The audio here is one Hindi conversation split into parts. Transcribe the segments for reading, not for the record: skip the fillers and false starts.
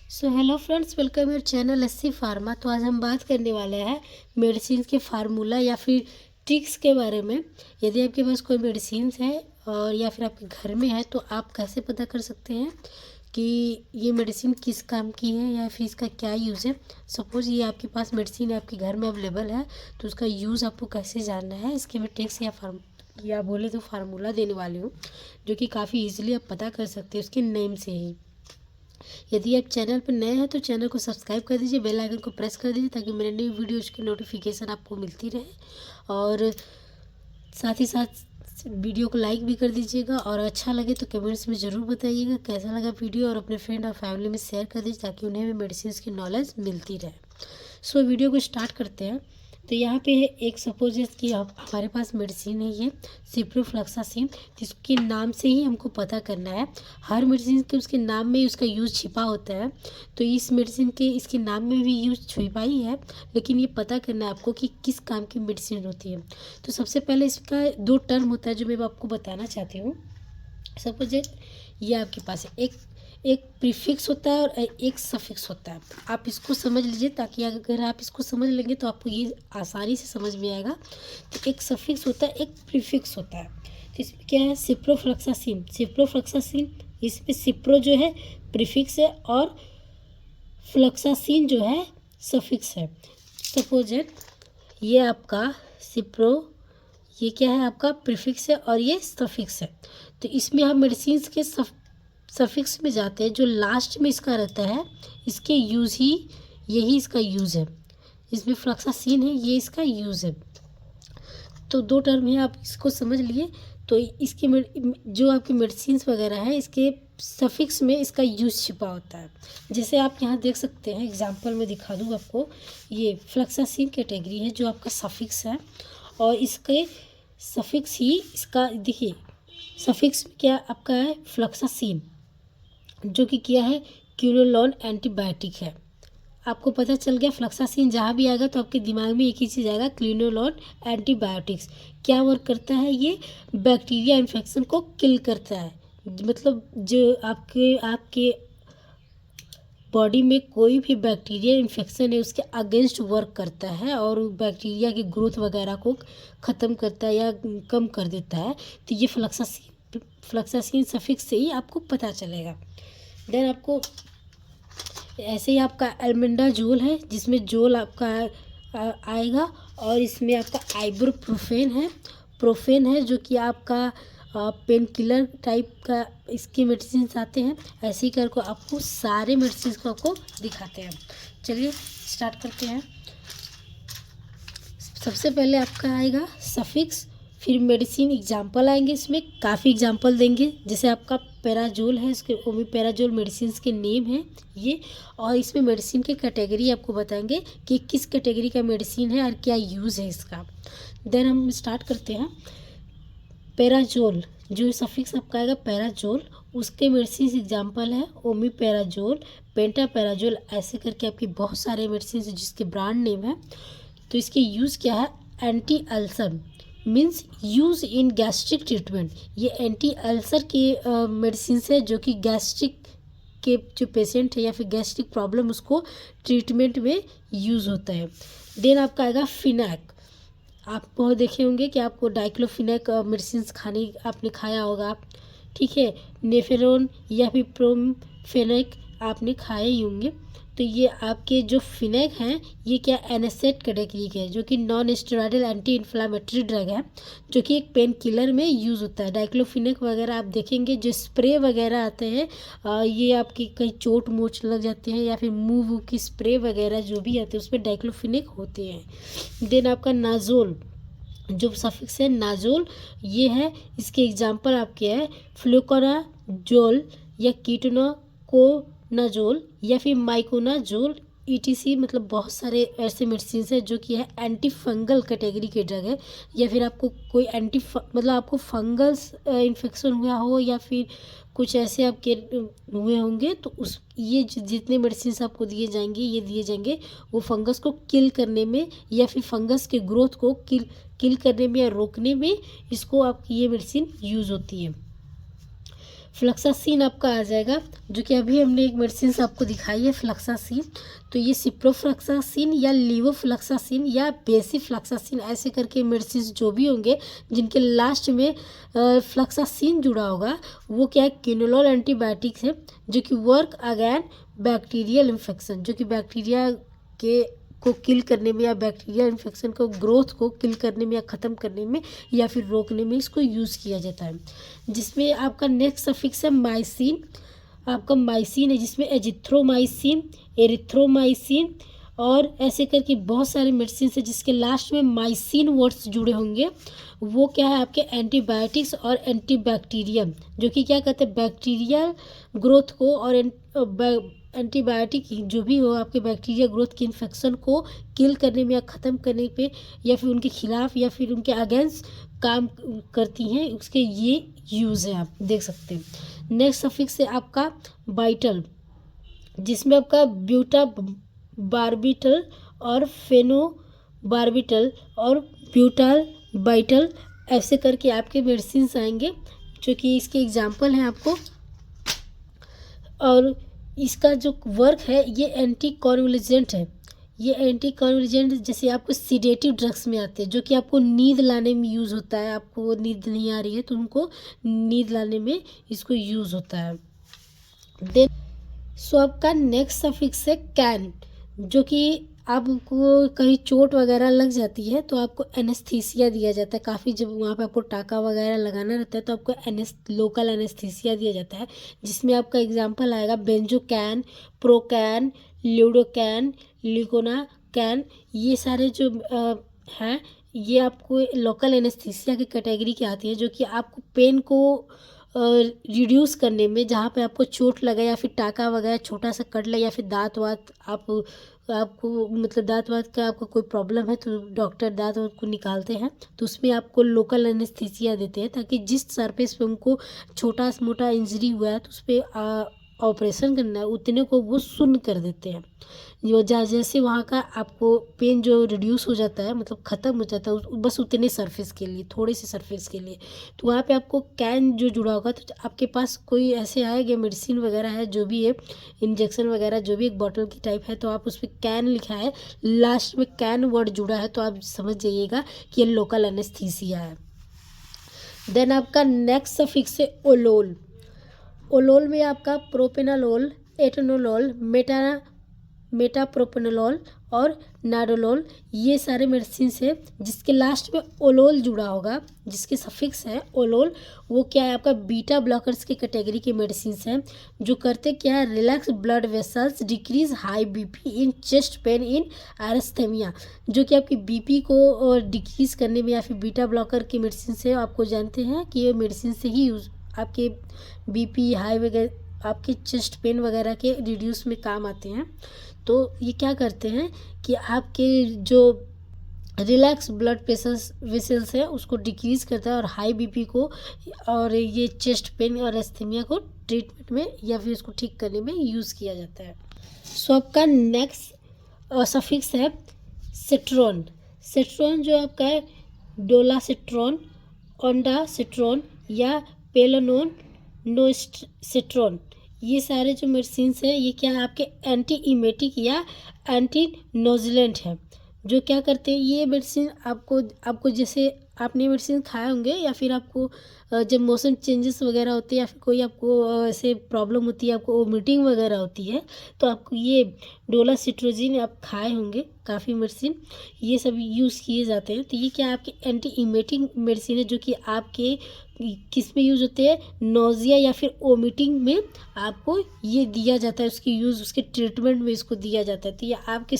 So hello friends, welcome your channel SC pharma. तो आज हम बात करने वाले हैं मेडिसिन के फार्मूला या फिर ट्रिक्स के बारे में। यदि आपके पास कोई मेडिसिन है और या फिर आपके घर में है तो आप कैसे पता कर सकते हैं कि ये मेडिसिन किस काम की है या फिर इसका क्या यूज़ है। सपोज़ ये आपके पास मेडिसिन आपके घर में अवेलेबल है तो उसका यूज़ आपको कैसे जानना है, इसके मैं ट्रिक्स या बोले तो फार्मूला देने वाली हूँ, जो कि काफ़ी ईजिली आप पता कर सकते हैं उसके नेम से ही। यदि आप चैनल पर नए हैं तो चैनल को सब्सक्राइब कर दीजिए, बेल आइकन को प्रेस कर दीजिए ताकि मेरे नई वीडियोज़ की नोटिफिकेशन आपको मिलती रहे। और साथ ही साथ वीडियो को लाइक भी कर दीजिएगा और अच्छा लगे तो कमेंट्स में ज़रूर बताइएगा कैसा लगा वीडियो, और अपने फ्रेंड और फैमिली में शेयर कर दीजिए ताकि उन्हें भी मेडिसिन की नॉलेज मिलती रहे। सो वीडियो को स्टार्ट करते हैं। तो यहाँ पे एक सपोज कि हमारे पास मेडिसिन है ये सिप्रोफ्लोक्सासिन, जिसके नाम से ही हमको पता करना है। हर मेडिसिन के उसके नाम में उसका यूज़ छिपा होता है, तो इस मेडिसिन के इसके नाम में भी यूज़ छिपा ही है, लेकिन ये पता करना है आपको कि किस काम की मेडिसिन होती है। तो सबसे पहले इसका दो टर्म होता है जो मैं आपको बताना चाहती हूँ। सपोज ये आपके पास है, एक प्रीफिक्स होता है और एक सफिक्स होता है। आप इसको समझ लीजिए ताकि अगर आप इसको समझ लेंगे तो आपको ये आसानी से समझ में आएगा। तो एक सफिक्स होता है, एक प्रीफिक्स होता है। तो इसमें क्या है, सिप्रोफ्लोक्सासिन। सिप्रोफ्लोक्सासिन, इसमें सिप्रो जो है प्रीफिक्स है और फ्लोक्सासिन जो है सफिक्स है। सपोज ये आपका सिप्रो, ये क्या है आपका प्रीफिक्स है और ये सफिक्स है। तो इसमें हम मेडिसिन के सफिक्स में जाते हैं, जो लास्ट में इसका रहता है, इसके यूज़ ही यही इसका यूज़ है। इसमें फ्लोक्सासिन है, ये इसका यूज़ है। तो दो टर्म है, आप इसको समझ लिए। तो इसके जो आपकी मेडिसिन्स वगैरह है इसके सफिक्स में इसका यूज़ छिपा होता है। जैसे आप यहाँ देख सकते हैं, एग्जांपल में दिखा दूँ आपको। ये फ्लोक्सासिन कैटेगरी है जो आपका सफिक्स है, और इसके सफिक्स ही इसका देखिए, सफिक्स में क्या आपका है, फ्लोक्सासिन, जो कि क्या है, क्विनोलोन एंटीबायोटिक है। आपको पता चल गया, फ्लोक्सासिन जहाँ भी आएगा तो आपके दिमाग में एक ही चीज़ आएगा, क्विनोलोन एंटीबायोटिक्स। क्या वर्क करता है, ये बैक्टीरिया इन्फेक्शन को किल करता है। मतलब जो आपके बॉडी में कोई भी बैक्टीरिया इन्फेक्शन है उसके अगेंस्ट वर्क करता है और बैक्टीरिया की ग्रोथ वगैरह को ख़त्म करता है या कम कर देता है। तो ये फ्लोक्सासिन सफिक्स से ही आपको पता चलेगा। देन आपको ऐसे ही आपका एल्बेंडाजोल है, जिसमें जोल आपका आएगा, और इसमें आपका आइबुप्रोफेन है, प्रोफेन है, जो कि आपका पेन किलर टाइप का इसके मेडिसिन आते हैं। ऐसे ही करके आपको सारे मेडिसिन को आपको दिखाते हैं। चलिए स्टार्ट करते हैं। सबसे पहले आपका आएगा सफिक्स, फिर मेडिसिन एग्जाम्पल आएंगे, इसमें काफ़ी एग्जाम्पल देंगे। जैसे आपका पैराजोल है, इसके ओमिपेराजोल मेडिसिन के नेम है ये, और इसमें मेडिसिन की कैटेगरी आपको बताएंगे कि किस कैटेगरी का मेडिसिन है और क्या यूज़ है इसका। देन हम स्टार्ट करते हैं। पैराजोल, जो सफिक्स आपका आएगा पैराजोल, उसके मेडिसिन एग्जाम्पल है ओमिपेराजोल, पेंटापेराजोल, ऐसे करके आपके बहुत सारे मेडिसिन है जिसके ब्रांड नेम है। तो इसके यूज़ क्या है, anti ulcer, means use in gastric treatment. ये एंटी अल्सर के मेडिसिन है जो कि गैस्ट्रिक के जो पेशेंट है या फिर गैस्ट्रिक प्रॉब्लम उसको ट्रीटमेंट में यूज़ होता है। देन आपका आएगा फिनैक। आप बहुत देखे होंगे कि आपको डाइक्लोफिनैक मेडिसिन आपने खाया होगा, ठीक है। नेफेरोन या फिर प्रोमफेनैक आपने खाए ही होंगे। तो ये आपके जो फिनैक हैं ये क्या एनासेट कैटेगरी के है, जो कि non steroidal anti inflammatory drug है, जो कि एक पेन किलर में यूज़ होता है। डाइक्लोफिनैक वगैरह आप देखेंगे जो स्प्रे वगैरह आते हैं, ये आपकी कहीं चोट मोच लग जाते हैं या फिर मुंह की स्प्रे वगैरह जो भी आते हैं उसमें डाइक्लोफिनैक होते हैं। देन आपका नाजोल, जो सफिक्स है नाजोल, ये है। इसके एग्जांपल आपके हैं फ्लुकोनाजोल या कीटोनाकोनाजोल या फिर माइकोनाजोल ईटीसी। मतलब बहुत सारे ऐसे मेडिसिन है जो कि है एंटी फंगल कैटेगरी के ड्रग है, या फिर आपको कोई मतलब आपको फंगस इन्फेक्शन हुआ हो या फिर कुछ ऐसे आपके हुए होंगे तो ये जितने मेडिसिन आपको दिए जाएंगे वो फंगस को किल करने में या फिर फंगस के ग्रोथ को किल करने में या रोकने में इसको आपकी ये मेडिसिन यूज़ होती है। फ्लक्सासिन आपका आ जाएगा, जो कि अभी हमने एक मेडिसिन आपको दिखाई है फ्लक्सासिन। तो ये सिप्रोफ्लक्सासिन या लीवोफ्लक्सासिन या बेसिफ्लक्सासिन ऐसे करके मेडिसिन जो भी होंगे जिनके लास्ट में फ्लक्सासिन जुड़ा होगा, वो क्या है, क्विनोलोल एंटीबायोटिक्स है, जो कि वर्क अगेन बैक्टीरियल इन्फेक्शन, जो कि बैक्टीरिया के को किल करने में या बैक्टीरिया इन्फेक्शन को ग्रोथ को किल करने में या ख़त्म करने में या फिर रोकने में इसको यूज़ किया जाता है। जिसमें आपका नेक्स्ट सफिक्स है माइसिन। आपका माइसिन है जिसमें एजिथ्रोमाइसिन, एरिथ्रोमाइसिन और ऐसे करके बहुत सारे मेडिसिन है जिसके लास्ट में माइसिन वर्ड्स जुड़े होंगे। वो क्या है, आपके एंटीबायोटिक्स और एंटीबैक्टीरियम, जो कि क्या कहते हैं, बैक्टीरियल ग्रोथ को और एंटीबायोटिक जो भी हो आपके बैक्टीरिया ग्रोथ की इन्फेक्शन को किल करने में या ख़त्म करने पे या फिर उनके खिलाफ या फिर उनके अगेंस्ट काम करती हैं, उसके ये यूज़ है, आप देख सकते हैं। नेक्स्ट सफिक्स है आपका बाइटल, जिसमें आपका ब्यूटा बारबिटल और फेनो बारबिटल और ब्यूटाल बाइटल ऐसे करके आपके मेडिसिन आएंगे, जो कि इसके एग्जाम्पल हैं आपको। और इसका जो वर्क है ये एंटी कॉन्वुलेजेंट है। ये एंटी कॉन्वुलेजेंट जैसे आपको सीडेटिव ड्रग्स में आते हैं, जो कि आपको नींद लाने में यूज़ होता है। आपको नींद नहीं आ रही है तो उनको नींद लाने में इसको यूज़ होता है। देन सो आपका नेक्स्ट सफिक्स है कैन, जो कि आपको कहीं चोट वगैरह लग जाती है तो आपको एनेस्थीसिया दिया जाता है। काफ़ी जब वहाँ पे आपको टाका वगैरह लगाना रहता है तो आपको लोकल एनेस्थीसिया दिया जाता है, जिसमें आपका एग्जांपल आएगा बेंजोकैन, प्रोकैन, ल्यूडोकैन, लिकोनाकैन। ये सारे जो हैं ये आपको लोकल एनेस्थीसिया की कैटेगरी के आती है, जो कि आपको पेन को रिड्यूस करने में, जहाँ पे आपको चोट लगा या फिर टाका वगैरह छोटा सा कट लगा या फिर दांत वात आपको मतलब दांत वात का आपको कोई प्रॉब्लम है तो डॉक्टर दांत वात को निकालते हैं तो उसमें आपको लोकल एनेस्थीसिया देते हैं, ताकि जिस सरफेस पे उनको छोटा मोटा इंजरी हुआ है तो उस पर ऑपरेशन करना है उतने को वो शून्य कर देते हैं। जो जैसे वहाँ का आपको पेन जो रिड्यूस हो जाता है, मतलब ख़त्म हो जाता है बस उतने सरफेस के लिए, थोड़े से सरफेस के लिए, तो वहाँ पे आपको कैन जो जुड़ा होगा। तो आपके पास कोई ऐसे आएगा मेडिसिन वगैरह है जो भी है, इंजेक्शन वगैरह जो भी एक बॉटल की टाइप है, तो आप उस पर कैन लिखा है, लास्ट में कैन वर्ड जुड़ा है, तो आप समझ जाइएगा कि ये लोकल एनेस्थीसिया है। देन आपका नेक्स्ट सफिक्स है ओलोल। ओलोल में आपका प्रोपेनालोल, एटोनोलोल, मेटाप्रोपेनोलोल और नाडोलोल, ये सारे मेडिसिन है जिसके लास्ट में ओलोल जुड़ा होगा, जिसके सफिक्स है ओलोल। वो क्या है, आपका बीटा ब्लॉकर्स के कैटेगरी के मेडिसिन हैं, जो करते क्या है, relax blood vessels, decrease high BP in chest pain in arrhythmia, जो कि आपकी बीपी को डिक्रीज करने में या फिर बीटा ब्लॉकर के मेडिसिन से आपको जानते हैं कि ये मेडिसिन से ही यूज आपके बीपी हाई वगैरह आपके चेस्ट पेन वगैरह के रिड्यूस में काम आते हैं। तो ये क्या करते हैं कि आपके जो रिलैक्स ब्लड प्रेशर वेसल्स है उसको डिक्रीज़ करता है और हाई बीपी को और ये चेस्ट पेन और एस्थीमिया को ट्रीटमेंट में या फिर इसको ठीक करने में यूज़ किया जाता है। सो आपका नेक्स्ट सफिक्स है सिट्रोन। सिट्रोन जो आपका है डोलासिट्रोन, ओंडासिट्रोन या पेलोनोन नोसिट्रोन, ये सारे जो मेडिसिन है ये क्या है, आपके एंटी इमेटिक या एंटी नोजिलेंट है। जो क्या करते हैं ये मेडिसिन आपको जैसे आपने मेडिसिन खाए होंगे या फिर आपको जब मोशन चेंजेस वगैरह होते हैं या फिर कोई आपको ऐसे प्रॉब्लम होती है, आपको वोमिटिंग वगैरह होती है, तो आपको ये डोलासिट्रोजिन आप खाए होंगे, काफ़ी मेडिसिन ये सब यूज़ किए जाते हैं। तो ये क्या आपके एंटी इमेटिंग मेडिसिन है, जो कि आपके किस में यूज़ होते हैं, नोज़िया या फिर वोमिटिंग में आपको ये दिया जाता है, उसकी यूज़ उसके ट्रीटमेंट में इसको दिया जाता है। तो ये आपके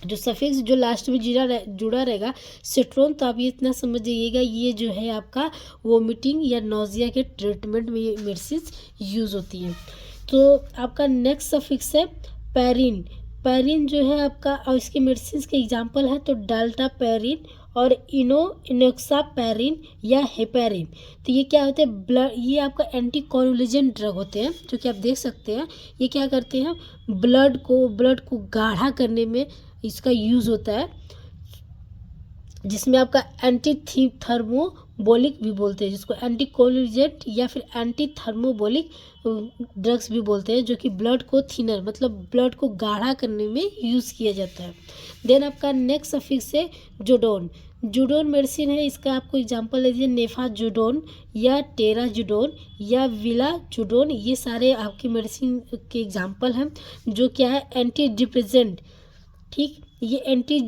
जो सफिक्स जो लास्ट में जुड़ा रहेगा सिट्रोन, तो आप ये इतना समझ जाइएगा ये जो है आपका वोमिटिंग या नोज़िया के ट्रीटमेंट में ये मेडिसिन यूज़ होती हैं। तो आपका नेक्स्ट सफिक्स है पैरिन। पैरिन जो है आपका और इसके मेडिसिन के एग्जांपल है तो डाल्टा पैरिन और इनोक्सापैरिन या हेपैरिन। तो ये क्या होते हैं, ब्लड, ये आपका एंटी कॉन्वुलेजेंट ड्रग होते हैं, जो कि आप देख सकते हैं। ये क्या करते हैं, ब्लड को गाढ़ा करने में इसका यूज़ होता है, जिसमें आपका एंटी थर्मो बोलिक भी बोलते हैं, जिसको एंटीकोलिजेंट या फिर एंटी थर्मोबोलिक ड्रग्स भी बोलते हैं, जो कि ब्लड को थिनर मतलब ब्लड को गाढ़ा करने में यूज़ किया जाता है। देन आपका नेक्स्ट सफिक्स है जोडोन। जूडोन मेडिसिन है, इसका आपको एग्जांपल दे दीजिए नेफाजुडोन या टेराजुडोन या विलाजुडोन, ये सारे आपके मेडिसिन के एग्जांपल हैं, जो क्या है एंटी डिप्रेसेंट। ठीक, ये एंटी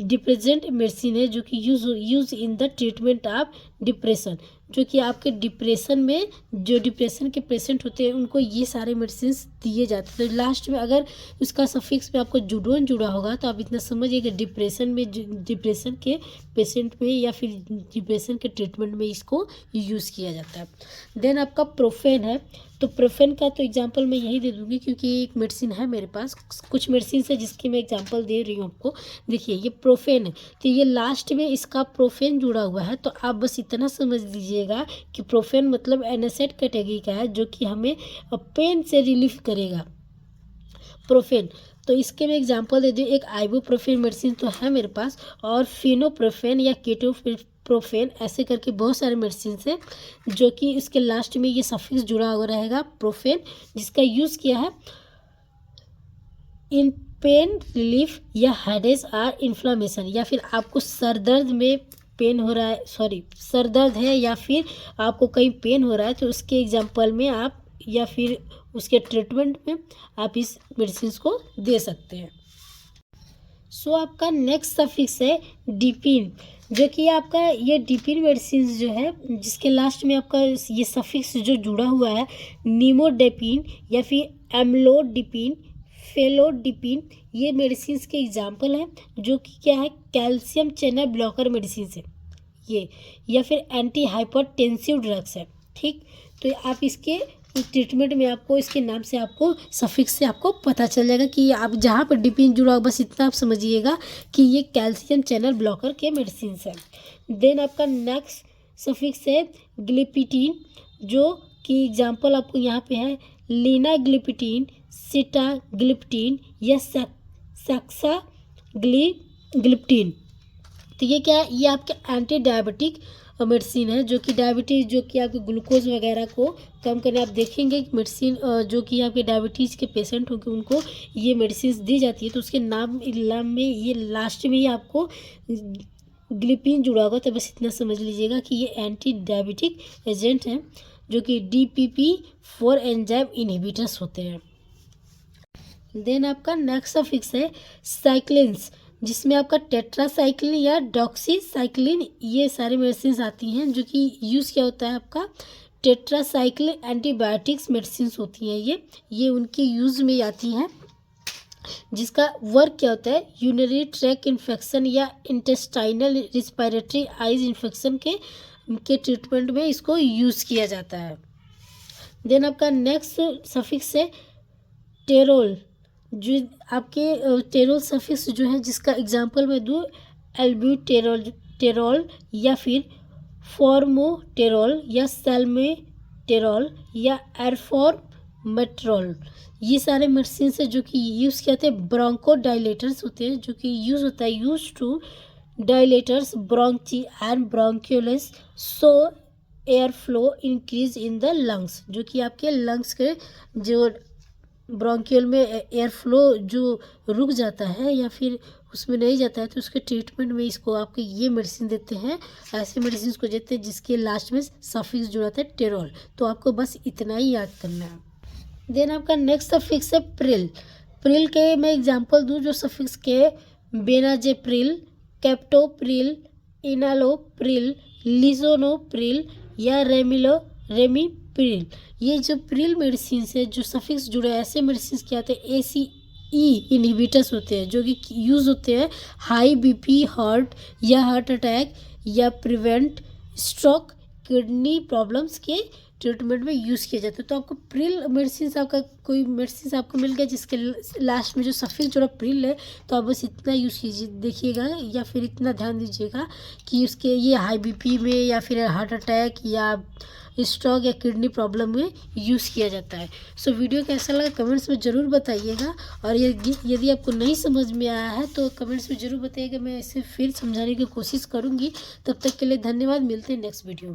डिप्रेसेंट मेडिसिन है जो कि use in the treatment of depression, जो कि आपके डिप्रेशन में जो डिप्रेशन के पेशेंट होते हैं उनको ये सारे मेडिसिन दिए जाते हैं। तो लास्ट में अगर उसका सफिक्स में आपको जूडोन जुड़ा होगा तो आप इतना समझिए कि डिप्रेशन में डिप्रेशन के पेशेंट में या फिर डिप्रेशन के ट्रीटमेंट में इसको यूज़ किया जाता है। देन आपका प्रोफेन है, तो प्रोफेन का तो एग्जांपल मैं यही दे दूँगी क्योंकि एक मेडिसिन है मेरे पास, कुछ मेडिसिन है जिसकी मैं एग्जांपल दे रही हूँ आपको। देखिए ये प्रोफेन है, तो ये लास्ट में इसका प्रोफेन जुड़ा हुआ है, तो आप बस इतना समझ लीजिएगा कि प्रोफेन मतलब एनासेड कैटेगरी का है जो कि हमें पेन से रिलीफ करेगा। प्रोफेन, तो इसके मैं एग्जांपल दे दूँ, एक आइबुप्रोफेन मेडिसिन तो है मेरे पास, और फिनोप्रोफेन या केटोप्रोफेन, ऐसे करके बहुत सारे मेडिसिन है जो कि इसके लास्ट में ये सफिक्स जुड़ा हुआ रहेगा प्रोफेन, जिसका यूज़ किया है इन पेन रिलीफ या हेडेज और इन्फ्लामेशन, या फिर आपको सर दर्द में पेन हो रहा है, सर दर्द है या फिर आपको कहीं पेन हो रहा है, तो उसके एग्जांपल में आप या फिर उसके ट्रीटमेंट में आप इस मेडिसिन को दे सकते हैं। सो आपका नेक्स्ट सफिक्स है डिपिन, जो कि आपका ये डिपिन मेडिसिन जो है जिसके लास्ट में आपका ये सफिक्स जो जुड़ा हुआ है नीमोडेपिन या फिर एम्लोडिपिन, फेलोडिपिन, ये मेडिसिन के एग्जाम्पल हैं जो कि क्या है कैल्शियम चैनल ब्लॉकर मेडिसिन है ये, या फिर एंटी हाइपरटेंसिव ड्रग्स है। ठीक, तो आप इसके ट्रीटमेंट में आपको इसके नाम से आपको सफिक्स से आपको पता चल जाएगा कि आप जहाँ पर डिपिन जुड़ा हो, बस इतना आप समझिएगा कि ये कैल्शियम चैनल ब्लॉकर के मेडिसिन है। देन आपका नेक्स्ट सफिक्स है ग्लिपिटीन, जो कि एग्जाम्पल आपको यहाँ पे है लीनाग्लिपिटीन, सिटाग्लिप्टिन या सक्साग्लिप्टिन। तो ये क्या है, ये आपके एंटी डायबिटिक मेडिसिन है जो कि डायबिटीज़ जो कि आपके ग्लूकोज वगैरह को कम करने, आप देखेंगे कि मेडिसिन जो कि आपके डायबिटीज़ के पेशेंट होंगे उनको ये मेडिसिन दी जाती है, तो उसके नाम में ये लास्ट में ही आपको ग्लिपिन जुड़ा होगा, तो बस इतना समझ लीजिएगा कि ये एंटी डायबिटिक एजेंट हैं जो कि DPP-4 एंजाइम इनहिबिटर्स होते हैं। देन आपका नेक्स्ट सफिक्स है साइक्लिन्स, जिसमें आपका टेट्रासाइक्लिन या डॉक्सीसाइक्लिन, ये सारे मेडिसिन आती हैं जो कि यूज़ क्या होता है आपका टेट्रासाइक्लिन एंटीबायोटिक्स मेडिसिन होती हैं, ये उनके यूज़ में आती हैं, जिसका वर्क क्या होता है यूरिनरी ट्रैक इन्फेक्शन या इंटेस्टाइनल रिस्पायरेटरी आइज इन्फेक्शन के ट्रीटमेंट में इसको यूज़ किया जाता है। देन आपका नेक्स्ट सफिक्स है टेरोल, जो आपके टेरोल सफिक्स जो है जिसका एग्जांपल मैं दूँ एल्ब्यूटेरॉल या फिर फॉर्मोटेरॉल या सैल्मेटेरॉल या एरफॉर्मेट्रॉल, ये सारे मेडिसिन है जो कि यूज़ किया जाते हैं ब्रोंको डायलेटर्स होते हैं, जो कि यूज़ होता है use to dilators bronchi and bronchioles so air flow increase in the lungs, जो कि आपके लंग्स के जो ब्रोंकियल में एयर फ्लो जो रुक जाता है या फिर उसमें नहीं जाता है, तो उसके ट्रीटमेंट में इसको आपके ये मेडिसिन देते हैं, ऐसे मेडिसिन को देते हैं जिसके लास्ट में सफिक्स जुड़ा था टेरोल, तो आपको बस इतना ही याद करना है। देन आपका नेक्स्ट सफिक्स है प्रिल। प्रिल के मैं एग्जांपल दूँ जो सफिक्स के बेनाजेप्रिल, कैप्टोप्रिल, इनालोप्रिल, लिजोनोप्रिल या रेमिप्रिल, ये जो प्रिल मेडिसिन है जो सफिक्स जुड़े ऐसे मेडिसिन क्या होते हैं ACE इनहिबिटर्स होते हैं, जो कि यूज़ होते हैं हाई BP हार्ट या हार्ट अटैक या प्रिवेंट स्ट्रोक, किडनी प्रॉब्लम्स के ट्रीटमेंट में यूज़ किया जाता है। तो आपको प्रिल मेडिसिन आपका कोई मेडिसिन आपको मिल गया जिसके लास्ट में जो सफ़ेद जो प्रिल है, तो आप बस इतना यूज़ कीजिए, देखिएगा या फिर इतना ध्यान दीजिएगा कि उसके ये हाई बीपी में या फिर हार्ट अटैक या स्ट्रोक या किडनी प्रॉब्लम में यूज़ किया जाता है। सो वीडियो कैसा लगा कमेंट्स में ज़रूर बताइएगा, और यदि आपको नहीं समझ में आया है तो कमेंट्स में ज़रूर बताइएगा, मैं इसे फिर समझाने की कोशिश करूँगी। तब तक के लिए धन्यवाद, मिलते हैं नेक्स्ट वीडियो में।